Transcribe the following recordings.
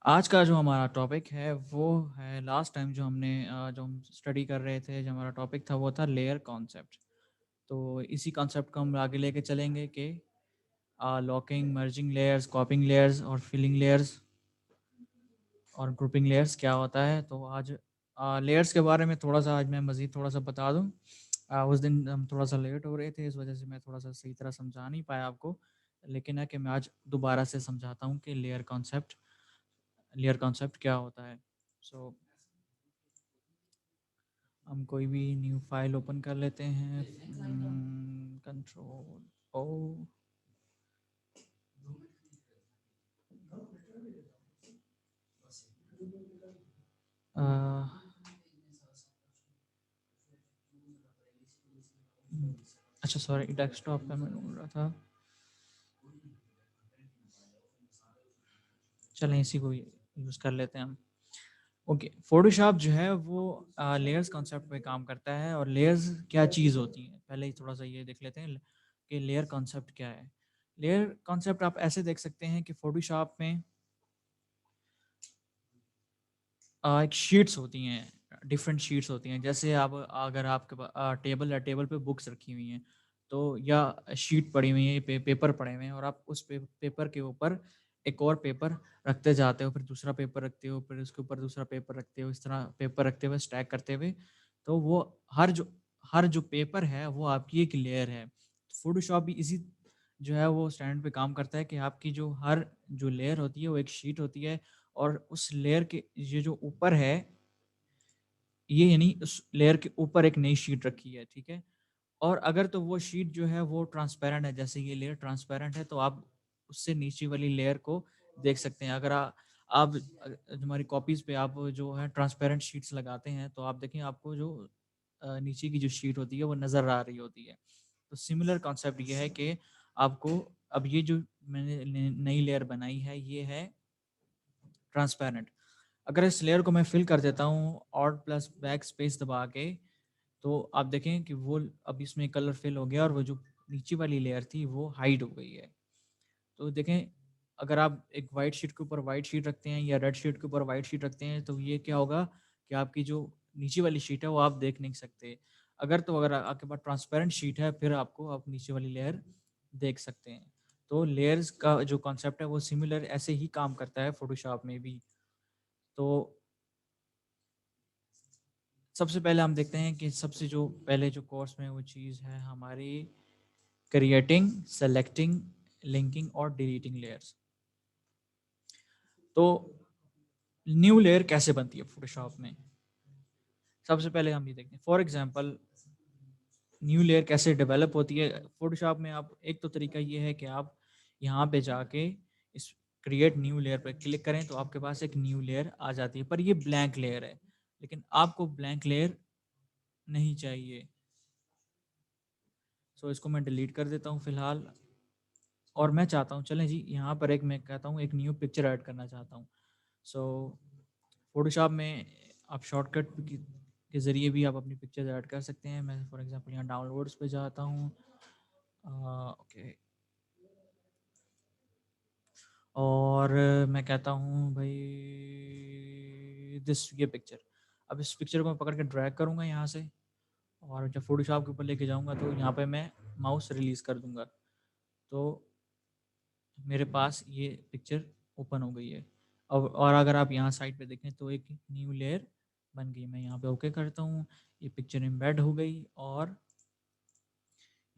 आज का जो हमारा टॉपिक है वो है लास्ट टाइम जो हमने जो हम स्टडी कर रहे थे, जो हमारा टॉपिक था वो था लेयर कॉन्सेप्ट। तो इसी कॉन्सेप्ट को हम आगे लेके चलेंगे कि लॉकिंग, मर्जिंग लेयर्स, कॉपिंग लेयर्स और फिलिंग लेयर्स और ग्रुपिंग लेयर्स क्या होता है। तो आज लेयर्स के बारे में थोड़ा सा आज मैं मज़ीद थोड़ा सा बता दूँ। उस दिन हम थोड़ा सा लेट हो रहे थे, इस वजह से मैं थोड़ा सा सही तरह समझा नहीं पाया आपको, लेकिन है कि मैं आज दोबारा से समझाता हूँ कि लेयर कॉन्सेप्ट क्या होता है। सो हम कोई भी न्यू फाइल ओपन कर लेते हैं। Control O. अच्छा सॉरी, डेस्कटॉप पे मैं ढूंढ रहा था। चलें इसी को यूज़ कर लेते हैं हम। ओके, फोटोशॉप जो है वो लेयर्स कॉन्सेप्ट पे काम करता है। और लेयर्स क्या चीज़ होती हैं, पहले ही थोड़ा सा ये देख लेते हैं कि लेयर कॉन्सेप्ट क्या है। लेयर कॉन्सेप्ट आप ऐसे देख सकते हैं कि फोटोशॉप में एक शीट्स होती हैं, डिफरेंट शीट्स होती हैं। जैसे अब अगर आपके टेबल है, टेबल पे बुक्स रखी हुई हैं, तो या शीट पड़ी हुई है, पेपर पड़े हुए हैं, और आप उस पेपर के ऊपर एक और पेपर रखते जाते हो, फिर दूसरा पेपर रखते हो, फिर उसके ऊपर दूसरा पेपर रखते हो, इस तरह पेपर रखते हुए स्टैक करते हुए, तो वो हर जो पेपर है वो आपकी एक लेयर है। फोटोशॉप भी इसी जो है वो स्टैंडर्ड पे काम करता है कि आपकी हर जो लेयर होती है वो एक शीट होती है, और उस लेयर के ये जो ऊपर है, ये यानी उस लेयर के ऊपर एक नई शीट रखी है, ठीक है? और अगर तो वो शीट जो है वो ट्रांसपेरेंट है, जैसे ये लेयर ट्रांसपेरेंट है, तो आप उससे नीचे वाली लेयर को देख सकते हैं। अगर आप हमारी कॉपीज़ पे आप जो है ट्रांसपेरेंट शीट्स लगाते हैं, तो आप देखें आपको जो नीचे की जो शीट होती है वो नज़र आ रही होती है। तो सिमिलर कॉन्सेप्ट ये है कि आपको अब ये जो मैंने नई लेयर बनाई है, ये है ट्रांसपेरेंट। अगर इस लेयर को मैं फिल कर देता हूँ ऑल्ट प्लस बैक स्पेस दबा के, तो आप देखें कि वो अब इसमें कलर फिल हो गया, और वो जो नीचे वाली लेयर थी वो हाइड हो गई है। तो देखें, अगर आप एक वाइट शीट के ऊपर वाइट शीट रखते हैं या रेड शीट के ऊपर वाइट शीट रखते हैं, तो ये क्या होगा कि आपकी जो नीचे वाली शीट है वो आप देख नहीं सकते। अगर आपके पास ट्रांसपेरेंट शीट है, फिर आप नीचे वाली लेयर देख सकते हैं। तो लेयर्स का जो कॉन्सेप्ट है वो सिमिलर ऐसे ही काम करता है फोटोशॉप में भी। तो सबसे पहले हम देखते हैं कि सबसे जो पहले जो कोर्स में वो चीज़ है हमारी क्रिएटिंग, सेलेक्टिंग, लिंकिंग और डिलीटिंग लेयर्स। तो न्यू लेयर कैसे बनती है फोटोशॉप में? सबसे पहले हम ये देखते हैं, फॉर एग्जांपल न्यू लेयर कैसे डेवलप होती है फोटोशॉप में। आप एक तो तरीका ये है कि आप यहाँ पे जाके इस क्रिएट न्यू लेयर पर क्लिक करें, तो आपके पास एक न्यू लेयर आ जाती है, पर ये ब्लैंक लेयर है। लेकिन आपको ब्लैंक लेयर नहीं चाहिए, सो इसको मैं डिलीट कर देता हूँ फिलहाल। और मैं चाहता हूँ, चलें जी, यहाँ पर एक मैं कहता हूँ एक न्यू पिक्चर ऐड करना चाहता हूँ। सो फोटोशॉप में आप शॉर्टकट के ज़रिए भी आप अपनी पिक्चर्स ऐड कर सकते हैं। मैं फॉर एग्जांपल यहाँ डाउनलोड्स पे जाता हूँ। ओके, और मैं कहता हूँ भाई ये पिक्चर। अब इस पिक्चर को मैं पकड़ के ड्रैग करूँगा यहाँ से, और जब फोटोशॉप के ऊपर लेके जाऊँगा तो यहाँ पे मैं माउस रिलीज़ कर दूँगा, तो मेरे पास ये पिक्चर ओपन हो गई है। अब और अगर आप यहाँ साइड पे देखें तो एक न्यू लेयर बन गई। मैं यहाँ पे ओके करता हूँ, ये पिक्चर एम्बेड हो गई, और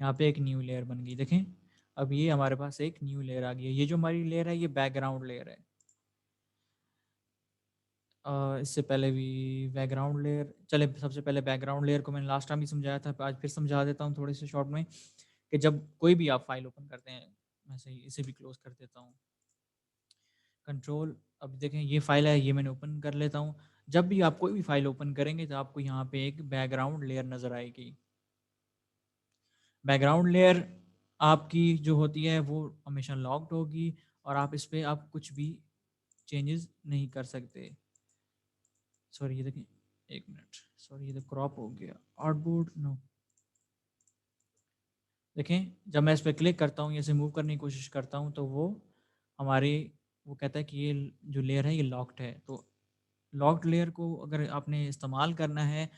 यहाँ पे एक न्यू लेयर बन गई। देखें, अब ये हमारे पास एक न्यू लेयर आ गई है। ये जो हमारी लेयर है ये बैकग्राउंड लेयर है। इससे पहले भी बैकग्राउंड लेयर, चले सबसे पहले बैकग्राउंड लेयर को मैंने लास्ट टाइम ही समझाया था, आज फिर समझा देता हूँ थोड़े से शॉर्ट में, कि जब कोई भी आप फाइल ओपन करते हैं, मैं सही इसे भी क्लोज कर देता हूँ, कंट्रोल। अब देखें ये फाइल है, ये मैंने ओपन कर लेता हूँ। जब भी आप कोई भी फाइल ओपन करेंगे तो आपको यहाँ पे एक बैकग्राउंड लेयर नज़र आएगी। बैकग्राउंड लेयर आपकी जो होती है वो हमेशा लॉक्ड होगी, और आप इस पे आप कुछ भी चेंजेस नहीं कर सकते। सॉरी ये देखें, एक मिनट, सॉरी ये तो क्रॉप हो गया आउटबोर्ड, नो। देखें, जब मैं इस पर क्लिक करता हूँ, इसे मूव करने की कोशिश करता हूँ, तो वो हमारी वो कहता है कि ये जो लेयर है ये लॉक्ड है। तो लॉक्ड लेयर को अगर आपने इस्तेमाल करना है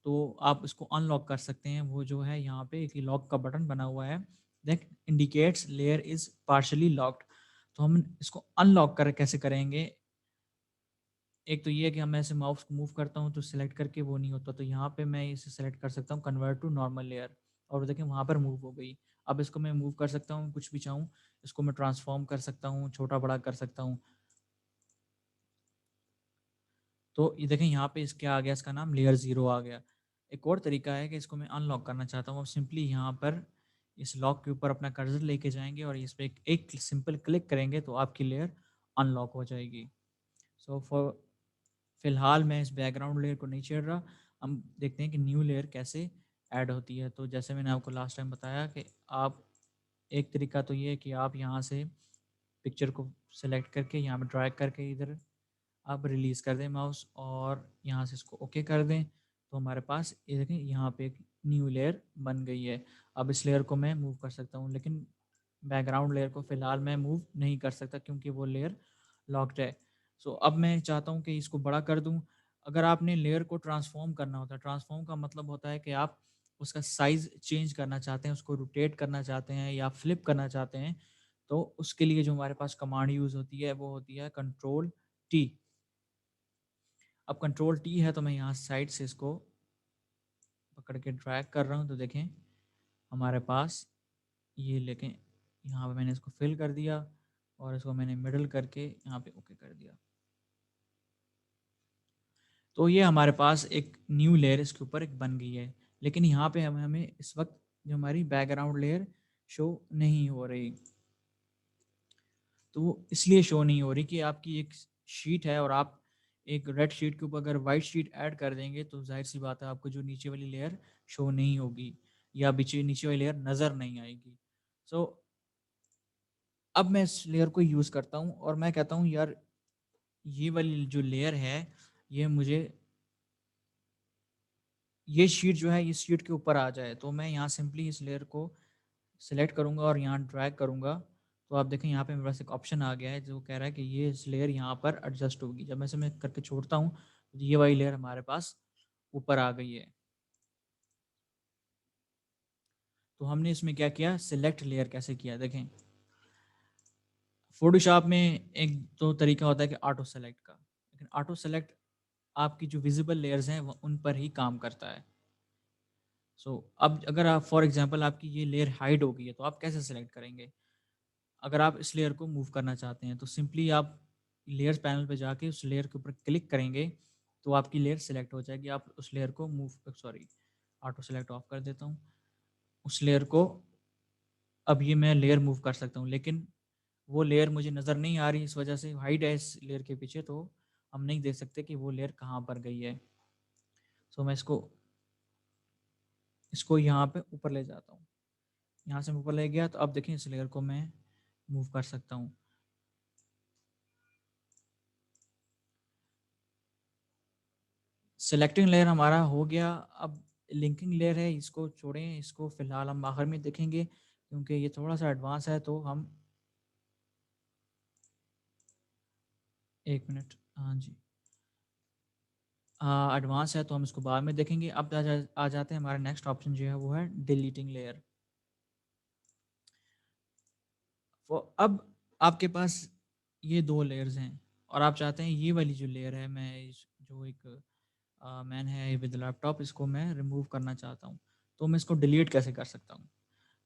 तो आप इसको अनलॉक कर सकते हैं। वो जो है यहाँ पे एक लॉक का बटन बना हुआ है, that indicates layer is partially locked. तो हम इसको अनलॉक कर कैसे करेंगे? एक तो ये है कि हम मैं ऐसे माउस को मूव करता हूँ तो सिलेक्ट करके वो नहीं होता, तो यहाँ पे मैं इसे सेलेक्ट कर सकता हूँ कन्वर्ट टू नॉर्मल लेयर, और देखिए वहाँ पर मूव हो गई। अब इसको मैं मूव कर सकता हूँ कुछ भी चाहूँ, इसको मैं ट्रांसफॉर्म कर सकता हूँ, छोटा-बड़ा कर सकता हूँ। तो ये देखें यहाँ पे क्या आ गया, इसका नाम लेयर 0 आ गया। एक और तरीका है कि इसको मैं अनलॉक करना चाहता हूँ, अब सिंपली यहाँ पर इस लॉक के ऊपर अपना कर्सर लेके जाएँगे और इस पे एक सिंपल क्लिक करेंगे तो आपकी लेयर अनलॉक हो जाएगी। सो फ़िलहाल मैं इस बैकग्राउंड लेयर को नहीं छेड़ रहा। हम देखते हैं कि न्यू लेयर कैसे ऐड होती है। तो जैसे मैंने आपको लास्ट टाइम बताया कि आप एक तरीका तो ये है कि आप यहाँ से पिक्चर को सेलेक्ट करके यहाँ पे ड्रैग करके इधर आप रिलीज़ कर दें माउस और यहाँ से इसको ओके कर दें, तो हमारे पास ये देखें यहाँ पे एक न्यू लेयर बन गई है। अब इस लेयर को मैं मूव कर सकता हूँ, लेकिन बैकग्राउंड लेयर को फ़िलहाल मैं मूव नहीं कर सकता क्योंकि वो लेयर लॉक्ड है। सो अब मैं चाहता हूँ कि इसको बड़ा कर दूँ। अगर आपने लेयर को ट्रांसफ़ॉर्म करना होता है, ट्रांसफ़ॉर्म का मतलब होता है कि आप उसका साइज़ चेंज करना चाहते हैं, उसको रोटेट करना चाहते हैं या फ्लिप करना चाहते हैं, तो उसके लिए जो हमारे पास कमांड यूज़ होती है, वो होती है कंट्रोल टी। अब कंट्रोल टी है तो मैं यहाँ साइड से इसको पकड़ के ड्रैग कर रहा हूँ, तो देखें हमारे पास ये लेके यहाँ पे मैंने इसको फिल कर दिया और इसको मैंने मिडल करके यहाँ पे ओके कर दिया। तो ये हमारे पास एक न्यू लेयर इसके ऊपर एक बन गई है, लेकिन यहाँ पे हमें हमें इस वक्त जो हमारी बैकग्राउंड लेयर शो नहीं हो रही। तो वो इसलिए शो नहीं हो रही कि आपकी एक शीट है और आप एक रेड शीट के ऊपर अगर वाइट शीट ऐड कर देंगे तो जाहिर सी बात है आपको जो नीचे वाली लेयर शो नहीं होगी या बीचे नीचे वाली लेयर नज़र नहीं आएगी। सो अब मैं इस लेयर को यूज़ करता हूँ और मैं कहता हूँ यार ये वाली जो लेयर है ये मुझे ये शीट जो है इस शीट के ऊपर आ जाए, तो मैं यहाँ सिंपली इस लेयर को सेलेक्ट करूँगा और यहाँ ड्रैग करूँगा। तो आप देखें यहाँ पे मेरे पास एक ऑप्शन आ गया है जो कह रहा है कि ये इस लेयर यहाँ पर एडजस्ट होगी। जब मैं इसे मैं करके छोड़ता हूँ तो ये वाली लेयर हमारे पास ऊपर आ गई है। तो हमने इसमें क्या किया, सिलेक्ट लेयर कैसे किया देखें। फ़ोटोशॉप में एक तो तरीका होता है कि ऑटो सेलेक्ट का, लेकिन ऑटो सेलेक्ट आपकी जो विज़िबल लेयर्स हैं वो उन पर ही काम करता है। सो अब अगर आप फॉर एग्ज़ाम्पल आपकी ये लेयर हाइड हो गई है तो आप कैसे सेलेक्ट करेंगे? अगर आप इस लेयर को मूव करना चाहते हैं तो सिंपली आप लेयर्स पैनल पे जाके उस लेयर के ऊपर क्लिक करेंगे तो आपकी लेयर सेलेक्ट हो जाएगी। आप उस लेयर को move sorry auto select of कर देता हूँ। उस लेयर को अब ये मैं लेयर मूव कर सकता हूँ, लेकिन वो लेयर मुझे नज़र नहीं आ रही, इस वजह से हाइड है इस लेयर के पीछे, तो हम नहीं देख सकते कि वो लेयर कहाँ पर गई है। सो मैं इसको इसको यहाँ पे ऊपर ले जाता हूँ। यहाँ से मैं ऊपर ले गया तो अब देखिए इस लेयर को मैं मूव कर सकता हूँ। सेलेक्टिंग लेयर हमारा हो गया। अब लिंकिंग लेयर है, इसको छोड़ें, इसको फ़िलहाल हम आखिर में देखेंगे क्योंकि ये थोड़ा-सा एडवांस है, तो हम 1 मिनट, हाँ जी। एडवांस है तो हम इसको बाद में देखेंगे। अब आ जाते हैं, हमारा नेक्स्ट ऑप्शन जो है वो है डिलीटिंग लेयर। वो अब आपके पास ये 2 लेयर्स हैं और आप चाहते हैं ये वाली जो लेयर है, मैं इस जो एक मैन है विद लैपटॉप, इसको मैं रिमूव करना चाहता हूँ। तो मैं इसको डिलीट कैसे कर सकता हूँ?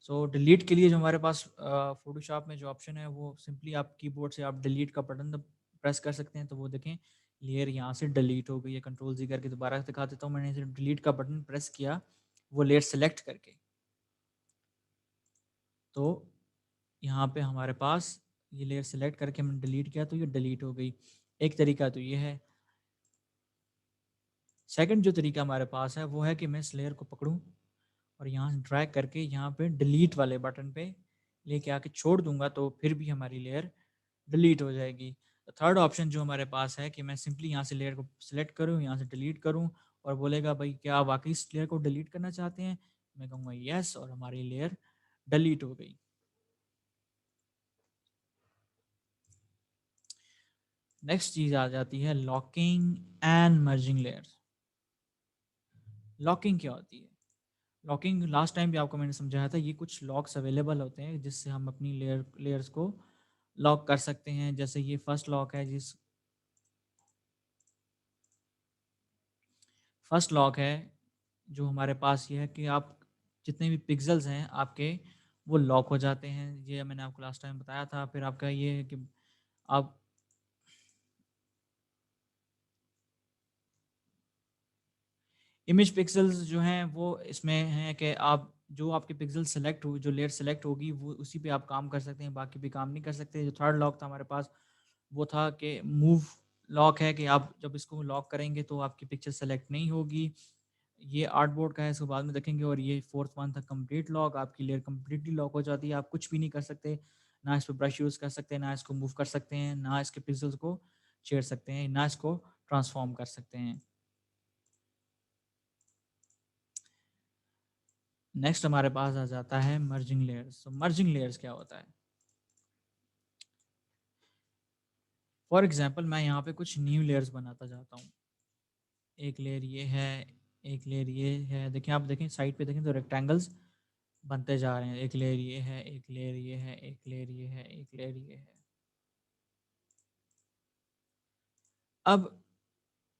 सो डिलीट के लिए जो हमारे पास फ़ोटोशॉप में जो ऑप्शन है वो सिंपली आप कीबोर्ड से आप डिलीट का बटन प्रेस कर सकते हैं, तो वो देखें लेयर यहाँ से डिलीट हो गई है। कंट्रोल ज़ी करके दोबारा दिखा देता हूँ, मैंने इसे डिलीट का बटन प्रेस किया वो लेयर सेलेक्ट करके। तो यहाँ पे हमारे पास ये लेयर सेलेक्ट करके हमने डिलीट किया तो ये डिलीट हो गई। एक तरीका तो ये है। सेकंड जो तरीका हमारे पास है वो है कि मैं इस लेयर को पकड़ूँ और यहाँ से ड्रैग करके यहाँ पे डिलीट वाले बटन पे लेके आके छोड़ दूँगा तो फिर भी हमारी लेयर डिलीट हो जाएगी। थर्ड ऑप्शन जो हमारे पास है कि मैं सिंपली यहाँ से लेयर को सिलेक्ट करूँ, यहाँ से डिलीट करूँ और बोलेगा भाई क्या आप वाक़ई इस लेयर को डिलीट करना चाहते हैं? मैं कहूँगा येस और हमारी लेयर डिलीट हो गई। नेक्स्ट चीज़ आ जाती है locking and merging layers. Locking क्या होती है? लॉकिंग लास्ट टाइम भी आपको मैंने समझाया था, ये कुछ लॉक्स अवेलेबल होते हैं जिससे हम अपनी लेयर्स को लॉक कर सकते हैं। जैसे ये फर्स्ट लॉक है, जिस फर्स्ट लॉक है जो हमारे पास ये है कि आप जितने भी पिक्सेल्स हैं आपके, वो लॉक हो जाते हैं। ये मैंने आपको लास्ट टाइम बताया था। फिर आपका ये है कि आप इमेज पिक्सेल्स जो हैं वो इसमें हैं कि आप जो आपके पिक्सल सेलेक्ट हो, जो लेयर सेलेक्ट होगी वो उसी पे आप काम कर सकते हैं, बाकी पे काम नहीं कर सकते। जो थर्ड लॉक था हमारे पास वो था कि मूव लॉक है, कि आप जब इसको लॉक करेंगे तो आपकी पिक्चर सेलेक्ट नहीं होगी। ये आर्टबोर्ड का है, इसको बाद में देखेंगे। और ये फोर्थ वन था कंप्लीट लॉक, आपकी लेयर कंप्लीटली लॉक हो जाती है, आप कुछ भी नहीं कर सकते। ना इस पर ब्रश यूज़ कर सकते हैं, ना इसको मूव कर सकते हैं, ना इसके पिक्सल्स को छेड़ सकते हैं, ना इसको ट्रांसफॉर्म कर सकते हैं। नेक्स्ट हमारे पास आ जाता है मर्जिंग लेयर्स। तो मर्जिंग लेयर्स क्या होता है? फॉर एग्जांपल मैं यहाँ पे कुछ न्यू लेयर्स बनाता जाता हूँ। एक लेयर ये है, एक लेयर ये है। देखें, आप देखें साइड पे देखें तो रेक्टेंगल्स बनते जा रहे हैं। एक लेयर ये है, एक लेयर ये है, एक लेयर ये है, एक लेयर ये है। अब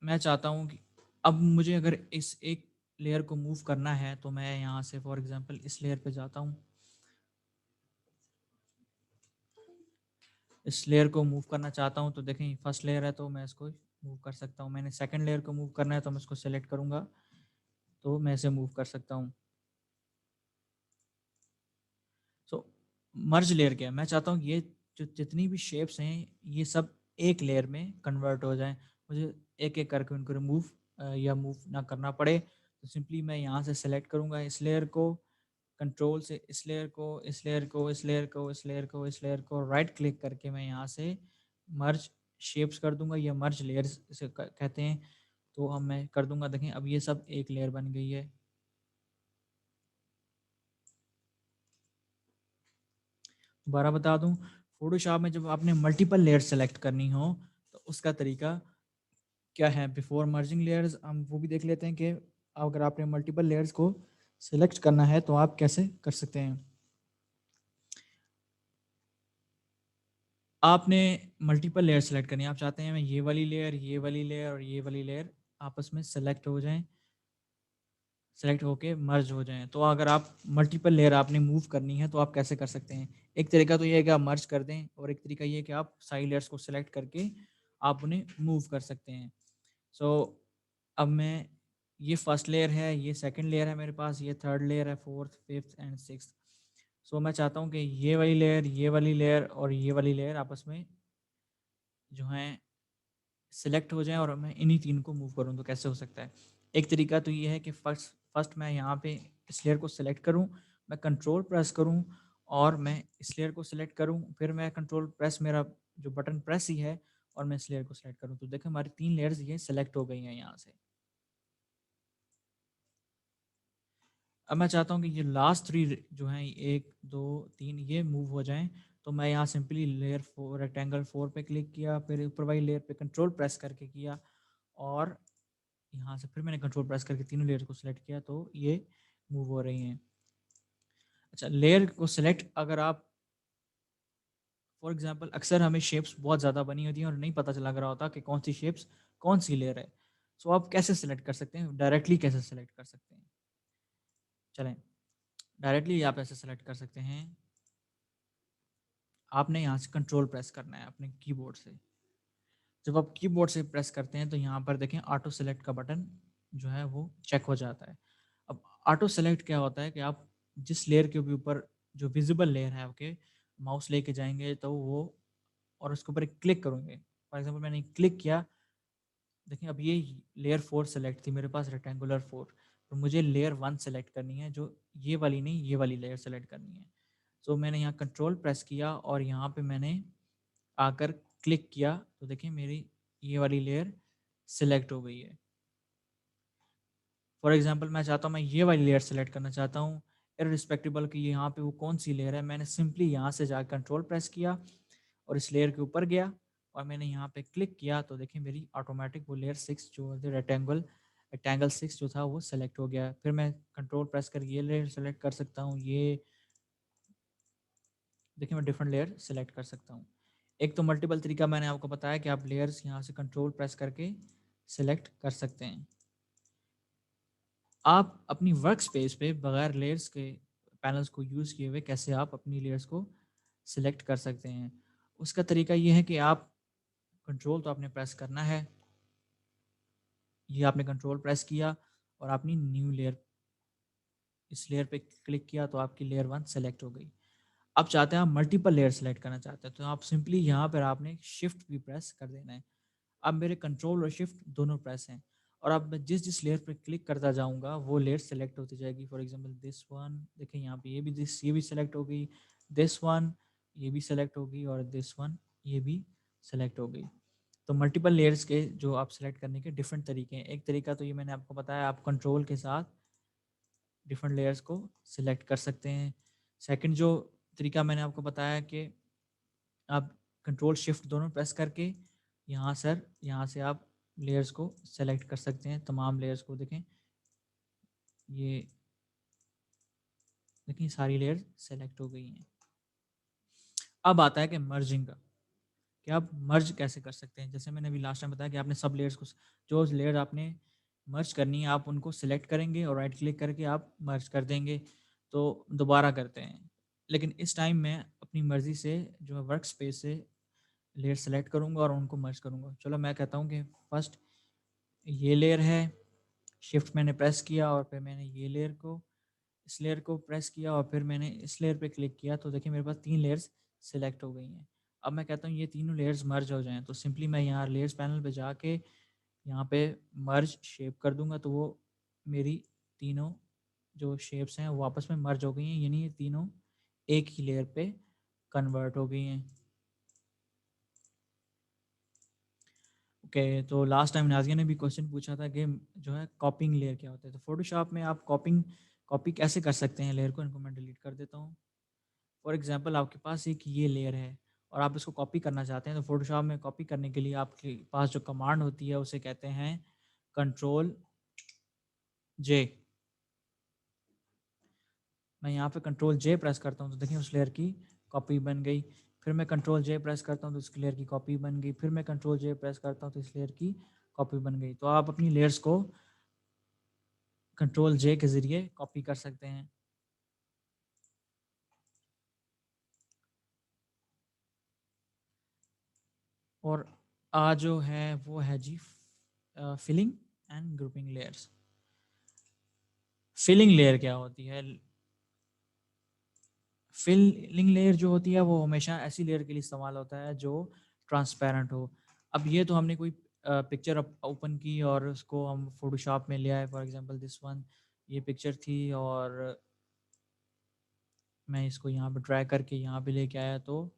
मैं चाहता हूँ कि अब मुझे अगर इस एक लेयर को मूव करना है तो मैं यहाँ से फॉर एग्जांपल इस लेयर पे जाता हूँ। इस लेयर को मूव करना चाहता हूँ तो देखें फर्स्ट लेयर है तो मैं इसको मूव कर सकता हूँ। मैंने सेकंड लेयर को मूव करना है तो मैं इसको सेलेक्ट करूँगा तो मैं इसे मूव कर सकता हूँ। सो मर्ज लेयर क्या है? मैं चाहता हूँ ये जो जितनी भी शेप्स हैं ये सब एक लेयर में कन्वर्ट हो जाएं। मुझे एक एक करके उनको रिमूव या मूव ना करना पड़े। तो सिंपली मैं यहाँ से सेलेक्ट करूँगा इस लेयर को, कंट्रोल से इस लेयर को, इस लेयर को, इस लेयर को, इस लेयर को, इस लेयर को राइट क्लिक करके मैं यहाँ से मर्ज शेप्स कर दूंगा, या मर्ज लेयर्स इसे कहते हैं। तो अब मैं कर दूंगा, देखें अब ये सब एक लेयर बन गई है। दोबारा बता दूं, फोटोशॉप में जब आपने मल्टीपल लेयर सेलेक्ट करनी हो तो उसका तरीका क्या है। बिफोर मर्जिंग लेयर्स हम वो भी देख लेते हैं कि अगर आपने मल्टीपल लेयर्स को सेलेक्ट करना है तो आप कैसे कर सकते हैं। आपने मल्टीपल लेयर सेलेक्ट करनी है। आप चाहते हैं मैं ये वाली लेयर, ये वाली लेयर और ये वाली लेयर आपस में सेलेक्ट हो जाएं, सेलेक्ट होके मर्ज हो जाएं। तो अगर आप मल्टीपल लेयर आपने मूव करनी है तो आप कैसे कर सकते हैं? एक तरीका तो ये है कि आप मर्ज कर दें, और एक तरीका ये है कि आप सारी लेयर्स को सेलेक्ट करके आप उन्हें मूव कर सकते हैं। सो अब मैं, ये फर्स्ट लेयर है, ये सेकंड लेयर है मेरे पास, ये थर्ड लेयर है, फोर्थ, फिफ्थ एंड सिक्स्थ। सो मैं चाहता हूँ कि ये वाली लेयर, ये वाली लेयर और ये वाली लेयर आपस में जो है सिलेक्ट हो जाएँ और मैं इन्हीं तीन को मूव करूँ। तो कैसे हो सकता है? एक तरीका तो ये है कि फर्स्ट फर्स्ट मैं यहाँ पे इस लेयर को सिलेक्ट करूँ, मैं कंट्रोल प्रेस करूँ और मैं इस लेयर को सिलेक्ट करूँ, फिर मैं कंट्रोल प्रेस, मेरा जो बटन प्रेस ही है, और मैं इस लेयर को सिलेक्ट करूँ। तो देखिए हमारी 3 लेयर्स ये सिलेक्ट हो गई हैं यहाँ से। अब मैं चाहता हूँ कि ये लास्ट 3 जो हैं 1, 2, 3 ये मूव हो जाएँ। तो मैं यहाँ सिंपली लेयर 4 रेक्टेंगल 4 पे क्लिक किया, फिर ऊपर वाली लेयर पे कंट्रोल प्रेस करके किया, और यहाँ से फिर मैंने कंट्रोल प्रेस करके तीनों लेयर को सिलेक्ट किया तो ये मूव हो रही हैं। अच्छा, लेयर को सिलेक्ट अगर आप फॉर एग्जांपल, अक्सर हमें शेप्स बहुत ज़्यादा बनी होती हैं और नहीं पता चला रहा होता कि कौन सी शेप्स कौन सी लेयर है। सो आप कैसे सिलेक्ट कर सकते हैं? डायरेक्टली कैसे सिलेक्ट कर सकते हैं? चलें, डायरेक्टली आप ऐसे सिलेक्ट कर सकते हैं। आपने यहाँ से कंट्रोल प्रेस करना है अपने कीबोर्ड से। जब आप कीबोर्ड से प्रेस करते हैं तो यहाँ पर देखें ऑटो सेलेक्ट का बटन जो है वो चेक हो जाता है। अब ऑटो सेलेक्ट क्या होता है कि आप जिस लेयर के भी ऊपर जो विजिबल लेयर है आपके, माउस लेके जाएंगे तो वो, और उसके ऊपर एक क्लिक करेंगे। फॉर एग्जांपल मैंने क्लिक किया, देखिए अब ये लेयर 4 सेलेक्ट थी मेरे पास, रेक्टेंगुलर 4। तो मुझे लेयर 1 सेलेक्ट करनी है, जो ये वाली नहीं, ये वाली लेयर सेलेक्ट करनी है। तो मैंने यहाँ कंट्रोल प्रेस किया और यहाँ पे मैंने आकर क्लिक किया तो देखिए मेरी ये वाली लेयर सिलेक्ट हो गई है। फॉर एग्जांपल मैं चाहता हूँ, मैं ये वाली लेयर सेलेक्ट करना चाहता हूँ, इररिस्पेक्टिबल कि यहाँ पे वो कौन सी लेयर है। मैंने सिंपली यहाँ से जाकर कंट्रोल प्रेस किया और इस लेयर के ऊपर गया और मैंने यहाँ पे क्लिक किया तो देखिए मेरी ऑटोमेटिक वो लेयर 6 जो रेक्टेंगल 6 जो था वो सेलेक्ट हो गया। फिर मैं कंट्रोल प्रेस करके ये लेयर सेलेक्ट कर सकता हूँ। ये देखिए मैं डिफरेंट लेयर सेलेक्ट कर सकता हूँ। एक तो मल्टीपल तरीका मैंने आपको बताया कि आप लेयर्स यहाँ से कंट्रोल प्रेस करके सेलेक्ट कर सकते हैं। आप अपनी वर्क स्पेस पे बगैर लेयर्स के पैनल्स को यूज़ किए हुए कैसे आप अपनी लेयर्स को सिलेक्ट कर सकते हैं। उसका तरीका ये है कि आप कंट्रोल तो आपने प्रेस करना है। ये आपने कंट्रोल प्रेस किया और आपने न्यू लेयर इस लेयर पे क्लिक किया तो आपकी लेयर 1 सेलेक्ट हो गई। अब चाहते हैं आप मल्टीपल लेयर सेलेक्ट करना चाहते हैं तो आप सिंपली यहाँ पर आपने शिफ्ट भी प्रेस कर देना है। अब मेरे कंट्रोल और शिफ्ट दोनों प्रेस हैं और अब मैं जिस लेयर पे क्लिक करता जाऊँगा वो लेयर सेलेक्ट होती जाएगी। फॉर एग्जांपल दिस वन देखिए यहाँ पे ये भी सेलेक्ट हो गई, दिस वन ये भी सेलेक्ट हो गई और दिस वन ये भी सेलेक्ट हो गई। तो मल्टीपल लेयर्स के जो आप सेलेक्ट करने के डिफरेंट तरीके हैं। एक तरीका तो ये मैंने आपको बताया, आप कंट्रोल के साथ डिफरेंट लेयर्स को सिलेक्ट कर सकते हैं। सेकंड जो तरीका मैंने आपको बताया कि आप कंट्रोल शिफ्ट दोनों प्रेस करके यहाँ से आप लेयर्स को सेलेक्ट कर सकते हैं। तमाम लेयर्स को देखें, ये देखिए सारी लेयर सेलेक्ट हो गई हैं। अब आता है कि मर्जिंग का, कि आप मर्ज कैसे कर सकते हैं। जैसे मैंने अभी लास्ट टाइम बताया कि आपने सब लेयर्स को, जो लेयर आपने मर्ज करनी है आप उनको सिलेक्ट करेंगे और राइट क्लिक करके आप मर्ज कर देंगे। तो दोबारा करते हैं, लेकिन इस टाइम मैं अपनी मर्जी से जो है वर्क स्पेस से लेयर सेलेक्ट करूँगा और उनको मर्ज करूँगा। चलो मैं कहता हूँ कि फर्स्ट ये लेयर है, शिफ्ट मैंने प्रेस किया और फिर मैंने इस लेयर को प्रेस किया और फिर मैंने इस लेयर पे क्लिक किया तो देखिए मेरे पास 3 लेयर्स सेलेक्ट हो गई हैं। अब मैं कहता हूँ ये तीनों लेयर्स मर्ज हो जाएँ तो सिंपली मैं यहाँ लेयर्स पैनल पे जाके यहाँ पे मर्ज शेप कर दूँगा तो वो मेरी तीनों जो शेप्स हैं वो आपस में मर्ज हो गई हैं, यानी ये तीनों एक ही लेयर पे कन्वर्ट हो गई हैं। ओके, तो लास्ट टाइम नाज़िया ने भी क्वेश्चन पूछा था कि जो है कॉपिंग लेयर क्या होता है। तो फ़ोटोशॉप में आप कॉपी कैसे कर सकते हैं लेयर को, इनको मैं डिलीट कर देता हूँ। फॉर एग्जांपल आपके पास एक ये लेयर है और आप इसको कॉपी करना चाहते हैं तो फ़ोटोशॉप में कॉपी करने के लिए आपके पास जो कमांड होती है उसे कहते हैं कंट्रोल जे। मैं यहाँ पे कंट्रोल जे प्रेस करता हूँ तो देखिए उस लेयर की कॉपी बन गई। फिर मैं कंट्रोल जे प्रेस करता हूँ तो उस लेयर की कॉपी बन गई। फिर मैं कंट्रोल जे प्रेस करता हूँ तो इस लेयर की कॉपी बन गई। तो आप अपनी लेयर्स को कंट्रोल जे के ज़रिए कॉपी कर सकते हैं। और आज जो है वो है जी filling and grouping layers. Filling layer क्या होती है? फिलिंग लेयर जो होती है वो हमेशा ऐसी लेयर के लिए इस्तेमाल होता है जो ट्रांसपेरेंट हो। अब ये तो हमने कोई पिक्चर ओपन की और उसको हम फोटोशॉप में ले आए। फॉर एग्जांपल दिस वन, ये पिक्चर थी और मैं इसको यहाँ पे ड्रैग करके यहाँ पे लेके आया तो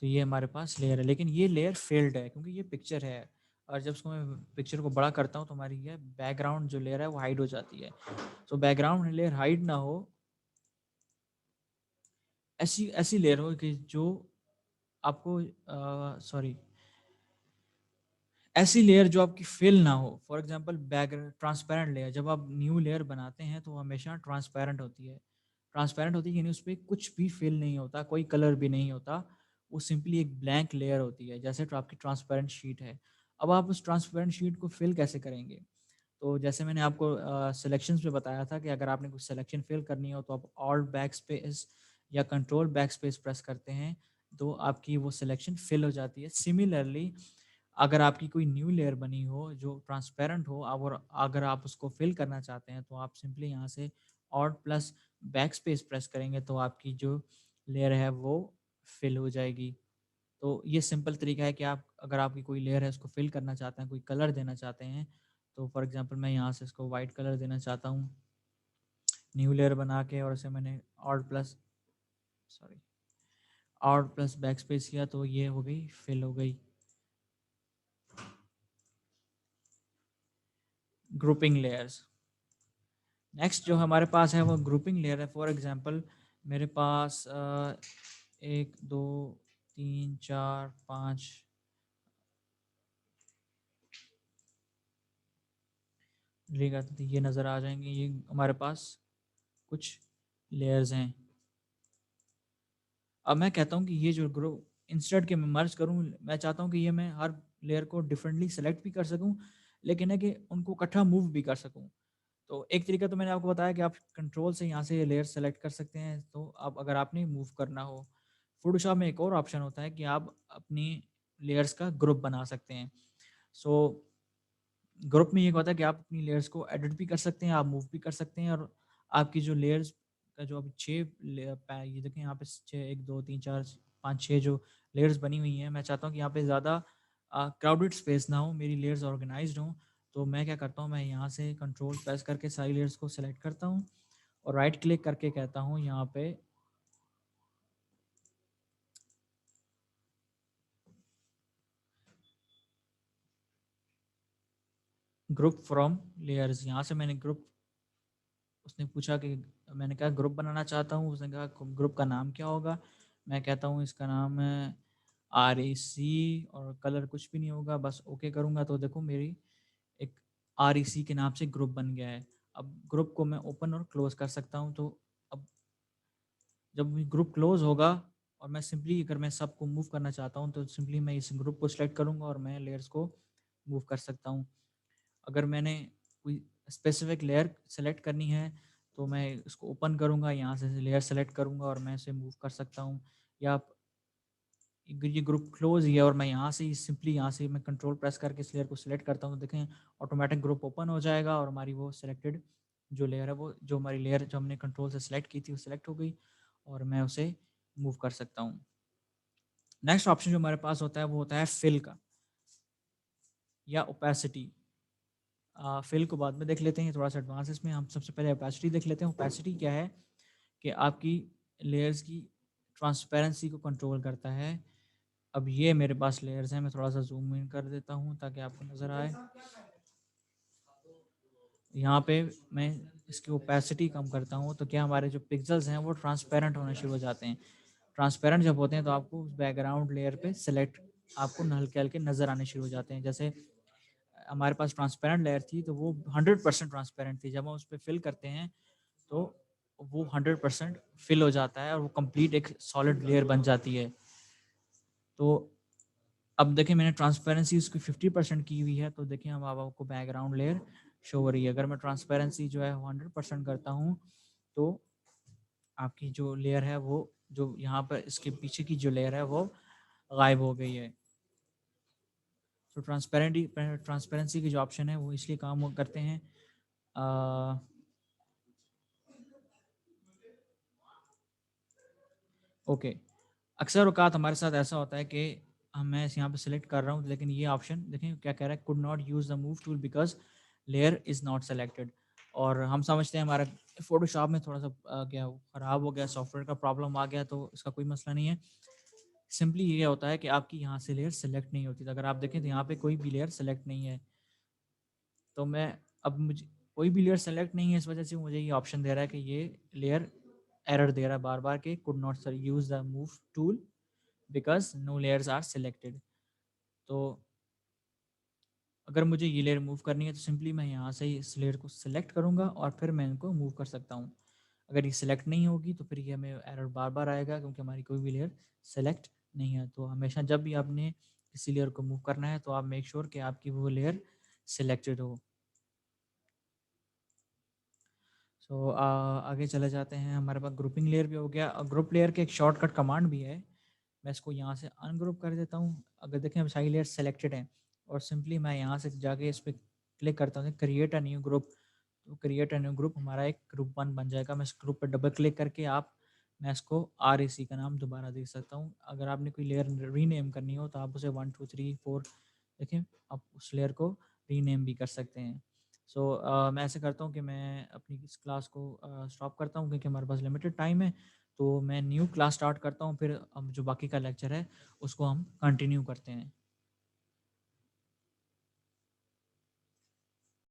ये हमारे पास लेयर है, लेकिन ये लेयर फेल्ड है क्योंकि ये पिक्चर है और जब उसको मैं पिक्चर को बड़ा करता हूँ तो हमारी ये बैकग्राउंड जो लेयर है वो हाइड हो जाती है। तो बैकग्राउंड लेयर हाइड ना हो, ऐसी ऐसी लेयर हो कि जो आपको सॉरी ऐसी लेयर जो आपकी फिल ना हो। For example back transparent layer, जब आप न्यू लेयर बनाते हैं तो हमेशा ट्रांसपेरेंट होती है। ट्रांसपेरेंट होती है यानी उस पर कुछ भी फिल नहीं होता, कोई कलर भी नहीं होता, वो सिंपली एक ब्लैंक लेयर होती है, जैसे तो आपकी ट्रांसपेरेंट शीट है। अब आप उस ट्रांसपेरेंट शीट को फिल कैसे करेंगे? तो जैसे मैंने आपको सिलेक्शंस में बताया था कि अगर आपने कुछ सिलेक्शन फिल करनी हो तो आप ऑल्ट बैक स्पेस या कंट्रोल बैक स्पेस प्रेस करते हैं तो आपकी वो सिलेक्शन फिल हो जाती है। सिमिलरली अगर आपकी कोई न्यू लेयर बनी हो जो ट्रांसपेरेंट हो और अगर आप उसको फिल करना चाहते हैं तो आप सिंपली यहाँ से alt plus back space press करेंगे तो आपकी जो लेयर है वो फिल हो जाएगी। तो ये सिंपल तरीका है कि आप अगर आपकी कोई लेयर है उसको फिल करना चाहते हैं, कोई कलर देना चाहते हैं, तो फॉर एग्जांपल मैं यहाँ से इसको वाइट कलर देना चाहता हूँ, न्यू लेयर बना के और इसे मैंने sorry alt plus back space किया तो ये हो गई, फिल हो गई। ग्रुपिंग लेयर्स, नेक्स्ट जो हमारे पास है वो ग्रुपिंग लेयर है। फॉर एग्जांपल मेरे पास 1, 2, 3, 4, 5 लेगा तो ये नज़र आ जाएँगे। ये हमारे पास कुछ लेयर्स हैं। अब मैं कहता हूँ कि ये जो ग्रुप इंस्टेड के मैं मर्ज करूँ, मैं चाहता हूँ कि ये मैं हर लेयर को डिफरेंटली सेलेक्ट भी कर सकूँ, लेकिन है कि उनको इकट्ठा मूव भी कर सकूँ। तो एक तरीका तो मैंने आपको बताया कि आप कंट्रोल से यहाँ से ये लेयर सेलेक्ट कर सकते हैं। तो अब अगर आपने मूव करना हो, फ़ोटोशॉप में एक और ऑप्शन होता है कि आप अपनी लेयर्स का ग्रुप बना सकते हैं। सो ग्रुप में ये होता है कि आप अपनी लेयर्स को एडिट भी कर सकते हैं, आप मूव भी कर सकते हैं और आपकी जो लेयर्स का जो अभी 6 ये देखें यहाँ पे 6 1 2 3 4 5 6 जो लेयर्स बनी हुई हैं, मैं चाहता हूँ कि यहाँ पे ज़्यादा क्राउडेड स्पेस ना हो, मेरी लेयर्स ऑर्गेनाइज़्ड हों। तो मैं क्या करता हूँ, मैं यहाँ से कंट्रोल प्रेस करके सारी लेयर्स को सेलेक्ट करता हूँ और राइट क्लिक करके कहता हूँ यहाँ पे ग्रुप फ्रॉम लेयर्स। यहाँ से मैंने ग्रुप उसने पूछा कि मैंने कहा ग्रुप बनाना चाहता हूँ, उसने कहा ग्रुप का नाम क्या होगा? मैं कहता हूँ इसका नाम है REC और कलर कुछ भी नहीं होगा, बस ओके करूँगा तो देखो मेरी एक REC के नाम से ग्रुप बन गया है। अब ग्रुप को मैं ओपन और क्लोज़ कर सकता हूँ, तो अब जब ग्रुप क्लोज़ होगा और मैं सिंपली अगर मैं सबको मूव करना चाहता हूँ, तो सिंपली मैं इस ग्रुप को सिलेक्ट करूँगा और मैं लेयर्स को मूव कर सकता हूँ। अगर मैंने कोई स्पेसिफिक लेयर सेलेक्ट करनी है, तो मैं इसको ओपन करूँगा, यहाँ से लेयर सेलेक्ट करूँगा और मैं इसे मूव कर सकता हूँ। या ये ग्रुप क्लोज़ ही है और मैं यहाँ से ही सिंपली यहाँ से मैं कंट्रोल प्रेस करके इस लेयर को सिलेक्ट करता हूँ, तो देखें ऑटोमेटिक ग्रुप ओपन हो जाएगा और हमारी वो सिलेक्टेड जो लेयर है, वो जो हमारी लेयर जो हमने कंट्रोल से सिलेक्ट की थी, वो सिलेक्ट हो गई और मैं उसे मूव कर सकता हूँ। नेक्स्ट ऑप्शन जो हमारे पास होता है, वो होता है फिल का या ओपेसिटी। फिल को बाद में देख लेते हैं, थोड़ा-सा एडवांस इसमें हम सबसे पहले ओपेसिटी देख लेते हैं। ओपेसिटी क्या है कि आपकी लेयर्स की ट्रांसपेरेंसी को कंट्रोल करता है। अब ये मेरे पास लेयर्स हैं, मैं थोड़ा-सा ज़ूम इन कर देता हूँ ताकि आपको नज़र आए। यहाँ पे मैं इसकी ओपेसिटी कम करता हूँ, तो क्या हमारे जो पिक्सेल्स हैं वो ट्रांसपेरेंट होने शुरू हो जाते हैं। ट्रांसपेरेंट जब होते हैं तो आपको उस बैकग्राउंड लेयर पे सेलेक्ट आपको हल्के-हल्के नज़र आने शुरू हो जाते हैं। जैसे हमारे पास ट्रांसपेरेंट लेयर थी तो वो 100% ट्रांसपेरेंट थी। जब हम उस पे फिल करते हैं तो वो 100% फिल हो जाता है और वो कंप्लीट एक सॉलिड लेयर बन जाती है। तो अब देखिए मैंने ट्रांसपेरेंसी उसकी 50% की हुई है, तो देखिए अब आपको बैकग्राउंड लेयर शो हो रही है। अगर मैं ट्रांसपेरेंसी जो है 100% करता हूँ, तो आपकी जो लेयर है वो जो यहाँ पर इसके पीछे की जो लेयर है वो गायब हो गई है। तो ट्रांसपेरेंसी की जो ऑप्शन है वो इसलिए काम वो करते हैं अ, ओके। अक्सर औक़ात हमारे साथ ऐसा होता है कि मैं इस यहाँ पे सेलेक्ट कर रहा हूँ, लेकिन ये ऑप्शन देखें क्या कह रहा है, could not use the move tool because layer is not selected. और हम समझते हैं हमारा फ़ोटोशॉप में थोड़ा-सा क्या ख़राब हो गया, सॉफ्टवेयर का प्रॉब्लम आ गया, तो इसका कोई मसला नहीं है। सिंपली ये होता है कि आपकी यहाँ से लेयर सेलेक्ट नहीं होती। तो अगर आप देखें तो यहाँ पे कोई भी लेयर सेलेक्ट नहीं है। तो मैं अब मुझे कोई भी लेयर सेलेक्ट नहीं है, इस वजह से मुझे ये ऑप्शन दे रहा है कि ये लेयर एरर दे रहा है बार-बार कि could not sir use the move tool because no layers are selected. तो अगर मुझे ये लेयर मूव करनी है तो सिंपली मैं यहाँ से इस लेयर को सेलेक्ट करूँगा और फिर मैं इनको मूव कर सकता हूँ। अगर ये सेलेक्ट नहीं होगी तो फिर ये हमें एरर बार-बार आएगा क्योंकि हमारी कोई भी लेयर सेलेक्ट नहीं है। तो हमेशा जब भी आपने किसी लेयर को मूव करना है तो आप मेक श्योर कि आपकी वो लेयर सेलेक्टेड हो। सो आगे चले जाते हैं, हमारे पास ग्रुपिंग लेयर भी हो गया और ग्रुप लेयर के एक शॉर्टकट कमांड भी है। मैं इसको यहाँ से अनग्रुप कर देता हूँ। अगर देखें अब सारी लेयर सेलेक्टेड हैं और सिंपली मैं यहाँ से जाके इस पे क्लिक करता हूँ क्रिएट अ न्यू ग्रुप। तो क्रिएट अ न्यू ग्रुप हमारा एक ग्रुप 1 बन जाएगा। मैं इस ग्रुप पे डबल क्लिक करके मैं इसको REC का नाम दोबारा दे सकता हूँ। अगर आपने कोई लेयर रीनेम करनी हो तो आप उसे 1 2 3 4 देखें, आप उस लेयर को रीनेम भी कर सकते हैं। सो मैं ऐसे करता हूँ कि मैं अपनी इस क्लास को स्टॉप करता हूँ क्योंकि हमारे पास लिमिटेड टाइम है। तो मैं न्यू क्लास स्टार्ट करता हूँ, फिर अब जो बाकी का लेक्चर है उसको हम कंटिन्यू करते हैं।